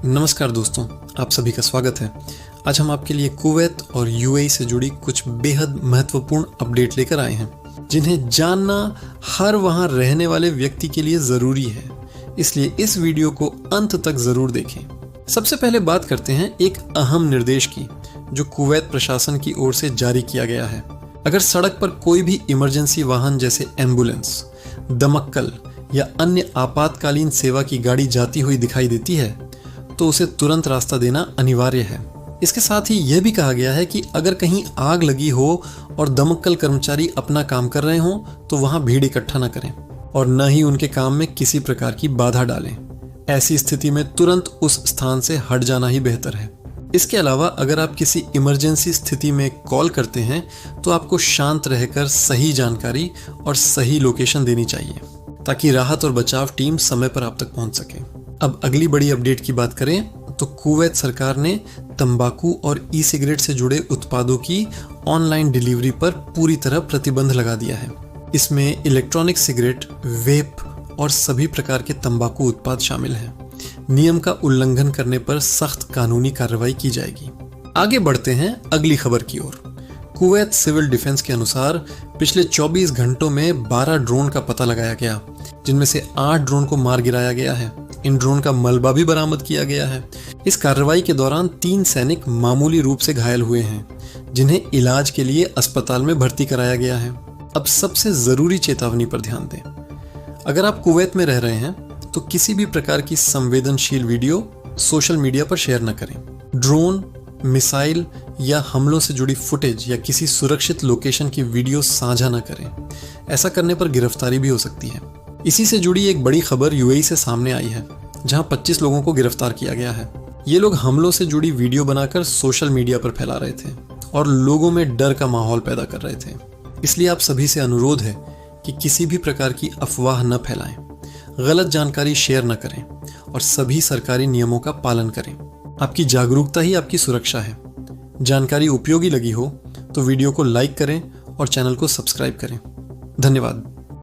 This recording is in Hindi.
नमस्कार दोस्तों, आप सभी का स्वागत है। आज हम आपके लिए कुवैत और यूएई से जुड़ी कुछ बेहद महत्वपूर्ण अपडेट लेकर आए हैं, जिन्हें जानना हर वहां रहने वाले व्यक्ति के लिए ज़रूरी है। इसलिए इस वीडियो को अंत तक ज़रूर देखें। सबसे पहले बात करते हैं एक अहम निर्देश की, जो कुवैत प्रशासन की ओर से जारी किया गया है। अगर सड़क पर कोई भी इमरजेंसी वाहन जैसे एम्बुलेंस, दमकल या अन्य आपातकालीन सेवा की गाड़ी जाती हुई दिखाई देती है तो उसे तुरंत रास्ता देना अनिवार्य है। इसके साथ ही यह भी कहा गया है कि अगर कहीं आग लगी हो और दमकल कर्मचारी अपना काम कर रहे हों तो वहां भीड़ इकट्ठा न करें और न ही उनके काम में किसी प्रकार की बाधा डालें। ऐसी स्थिति में तुरंत उस स्थान से हट जाना ही बेहतर है। इसके अलावा अगर आप किसी इमरजेंसी स्थिति में कॉल करते हैं तो आपको शांत रहकर सही जानकारी और सही लोकेशन देनी चाहिए, ताकि राहत और बचाव टीम समय पर आप तक पहुंच सके। अब अगली बड़ी अपडेट की बात करें तो कुवैत सरकार ने तंबाकू और ई सिगरेट से जुड़े उत्पादों की ऑनलाइन डिलीवरी पर पूरी तरह प्रतिबंध लगा दिया है। इसमें इलेक्ट्रॉनिक सिगरेट, वेप और सभी प्रकार के तंबाकू उत्पाद शामिल हैं। नियम का उल्लंघन करने पर सख्त कानूनी कार्रवाई की जाएगी। आगे बढ़ते हैं अगली खबर की ओर। कुवैत सिविल डिफेंस के अनुसार पिछले 24 घंटों में 12 ड्रोन का पता लगाया गया, जिनमें से 8 ड्रोन को मार गिराया गया है। इन ड्रोन का मलबा भी बरामद किया गया है। इस कार्रवाई के दौरान 3 सैनिक मामूली रूप से घायल हुए हैं, जिन्हें इलाज के लिए अस्पताल में भर्ती कराया गया है। अब सबसे जरूरी चेतावनी पर ध्यान दें। अगर आप कुवैत में रह रहे हैं तो किसी भी प्रकार की संवेदनशील वीडियो सोशल मीडिया पर शेयर न करें। ड्रोन, मिसाइल या हमलों से जुड़ी फुटेज या किसी सुरक्षित लोकेशन की वीडियो साझा न करें। ऐसा करने पर गिरफ्तारी भी हो सकती है। इसी से जुड़ी एक बड़ी खबर यूएई से सामने आई है, जहां 25 लोगों को गिरफ्तार किया गया है। ये लोग हमलों से जुड़ी वीडियो बनाकर सोशल मीडिया पर फैला रहे थे और लोगों में डर का माहौल पैदा कर रहे थे। इसलिए आप सभी से अनुरोध है कि किसी भी प्रकार की अफवाह न फैलाएं, गलत जानकारी शेयर न करें और सभी सरकारी नियमों का पालन करें। आपकी जागरूकता ही आपकी सुरक्षा है। जानकारी उपयोगी लगी हो तो वीडियो को लाइक करें और चैनल को सब्सक्राइब करें। धन्यवाद।